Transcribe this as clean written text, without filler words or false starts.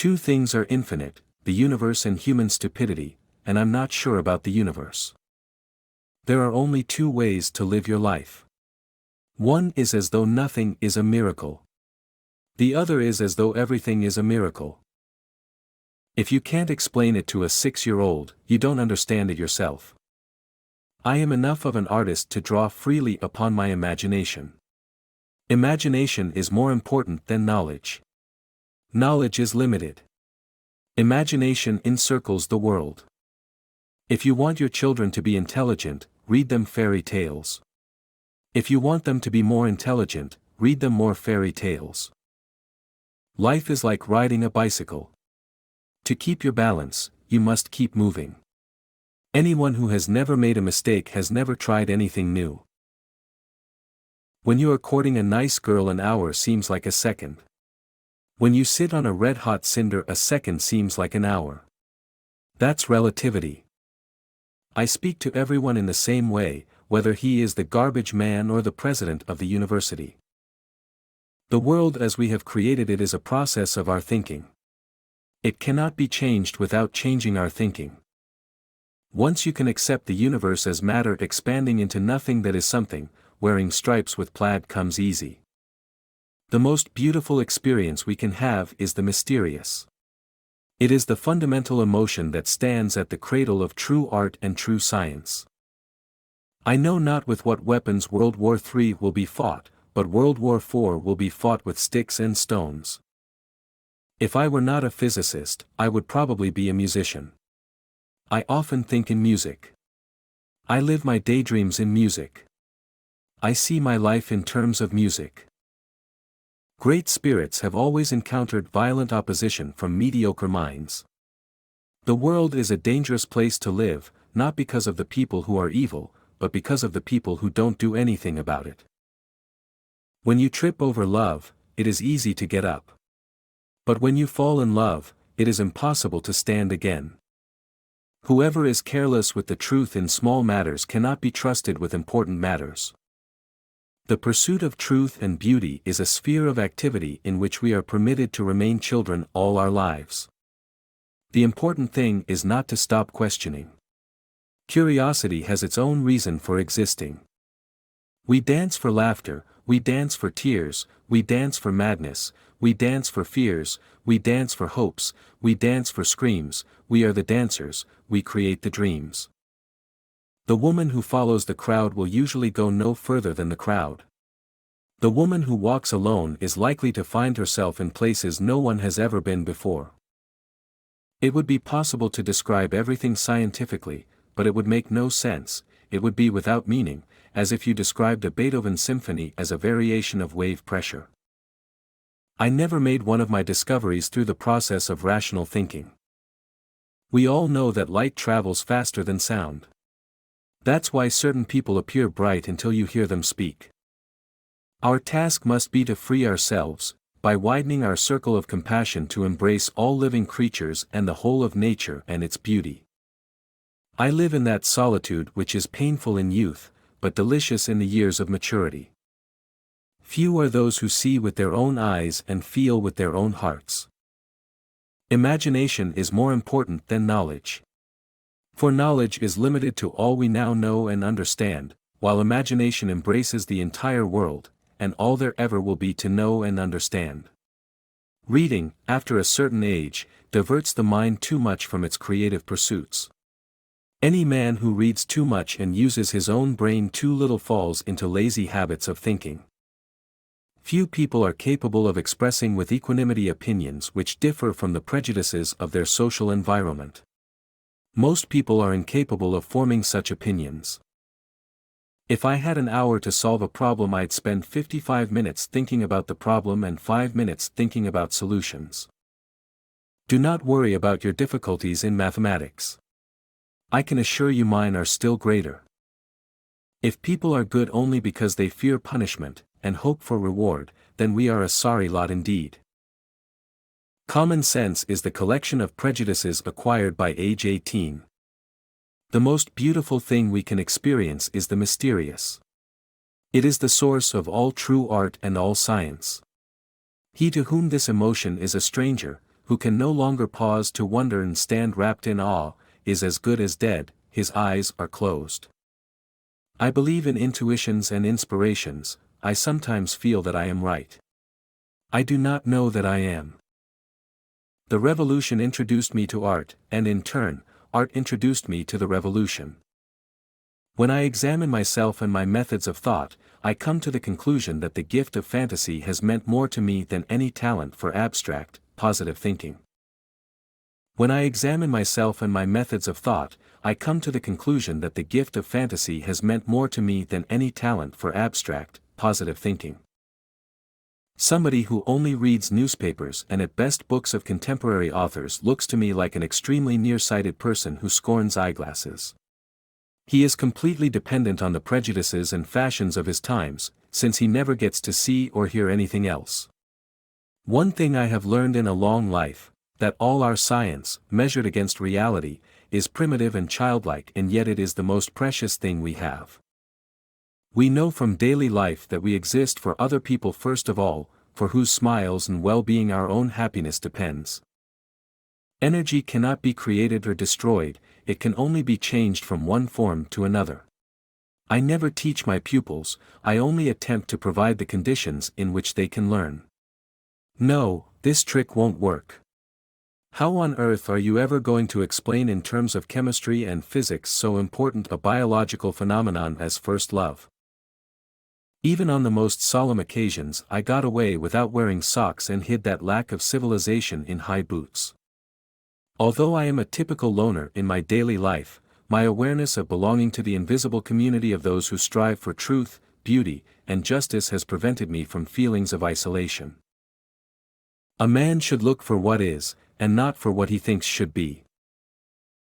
Two things are infinite, the universe and human stupidity, and I'm not sure about the universe. There are only two ways to live your life. One is as though nothing is a miracle. The other is as though everything is a miracle. If you can't explain it to a 6-year-old, you don't understand it yourself. I am enough of an artist to draw freely upon my imagination. Imagination is more important than knowledge. Knowledge is limited. Imagination encircles the world. If you want your children to be intelligent, read them fairy tales. If you want them to be more intelligent, read them more fairy tales. Life is like riding a bicycle. To keep your balance, you must keep moving. Anyone who has never made a mistake has never tried anything new. When you are courting a nice girl, an hour seems like a second. When you sit on a red-hot cinder, a second seems like an hour. That's relativity. I speak to everyone in the same way, whether he is the garbage man or the president of the university. The world as we have created it is a process of our thinking. It cannot be changed without changing our thinking. Once you can accept the universe as matter expanding into nothing that is something, wearing stripes with plaid comes easy. The most beautiful experience we can have is the mysterious. It is the fundamental emotion that stands at the cradle of true art and true science. I know not with what weapons World War III will be fought, but World War IV will be fought with sticks and stones. If I were not a physicist, I would probably be a musician. I often think in music. I live my daydreams in music. I see my life in terms of music. Great spirits have always encountered violent opposition from mediocre minds. The world is a dangerous place to live, not because of the people who are evil, but because of the people who don't do anything about it. When you trip over love, it is easy to get up. But when you fall in love, it is impossible to stand again. Whoever is careless with the truth in small matters cannot be trusted with important matters. The pursuit of truth and beauty is a sphere of activity in which we are permitted to remain children all our lives. The important thing is not to stop questioning. Curiosity has its own reason for existing. We dance for laughter, we dance for tears, we dance for madness, we dance for fears, we dance for hopes, we dance for screams, we are the dancers, we create the dreams. The woman who follows the crowd will usually go no further than the crowd. The woman who walks alone is likely to find herself in places no one has ever been before. It would be possible to describe everything scientifically, but it would make no sense, it would be without meaning, as if you described a Beethoven symphony as a variation of wave pressure. I never made one of my discoveries through the process of rational thinking. We all know that light travels faster than sound. That's why certain people appear bright until you hear them speak. Our task must be to free ourselves, by widening our circle of compassion to embrace all living creatures and the whole of nature and its beauty. I live in that solitude which is painful in youth, but delicious in the years of maturity. Few are those who see with their own eyes and feel with their own hearts. Imagination is more important than knowledge. For knowledge is limited to all we now know and understand, while imagination embraces the entire world, and all there ever will be to know and understand. Reading, after a certain age, diverts the mind too much from its creative pursuits. Any man who reads too much and uses his own brain too little falls into lazy habits of thinking. Few people are capable of expressing with equanimity opinions which differ from the prejudices of their social environment. Most people are incapable of forming such opinions. If I had an hour to solve a problem, I'd spend 55 minutes thinking about the problem and 5 minutes thinking about solutions. Do not worry about your difficulties in mathematics. I can assure you mine are still greater. If people are good only because they fear punishment, and hope for reward, then we are a sorry lot indeed. Common sense is the collection of prejudices acquired by age 18. The most beautiful thing we can experience is the mysterious. It is the source of all true art and all science. He to whom this emotion is a stranger, who can no longer pause to wonder and stand wrapped in awe, is as good as dead, his eyes are closed. I believe in intuitions and inspirations, I sometimes feel that I am right. I do not know that I am. The revolution introduced me to art, and in turn, art introduced me to the revolution. When I examine myself and my methods of thought, I come to the conclusion that the gift of fantasy has meant more to me than any talent for abstract, positive thinking. When I examine myself and my methods of thought, I come to the conclusion that the gift of fantasy has meant more to me than any talent for abstract, positive thinking. Somebody who only reads newspapers and at best books of contemporary authors looks to me like an extremely nearsighted person who scorns eyeglasses. He is completely dependent on the prejudices and fashions of his times, since he never gets to see or hear anything else. One thing I have learned in a long life, that all our science, measured against reality, is primitive and childlike, and yet it is the most precious thing we have. We know from daily life that we exist for other people first of all, for whose smiles and well-being our own happiness depends. Energy cannot be created or destroyed, it can only be changed from one form to another. I never teach my pupils, I only attempt to provide the conditions in which they can learn. No, this trick won't work. How on earth are you ever going to explain in terms of chemistry and physics so important a biological phenomenon as first love? Even on the most solemn occasions I got away without wearing socks and hid that lack of civilization in high boots. Although I am a typical loner in my daily life, my awareness of belonging to the invisible community of those who strive for truth, beauty, and justice has prevented me from feelings of isolation. A man should look for what is, and not for what he thinks should be.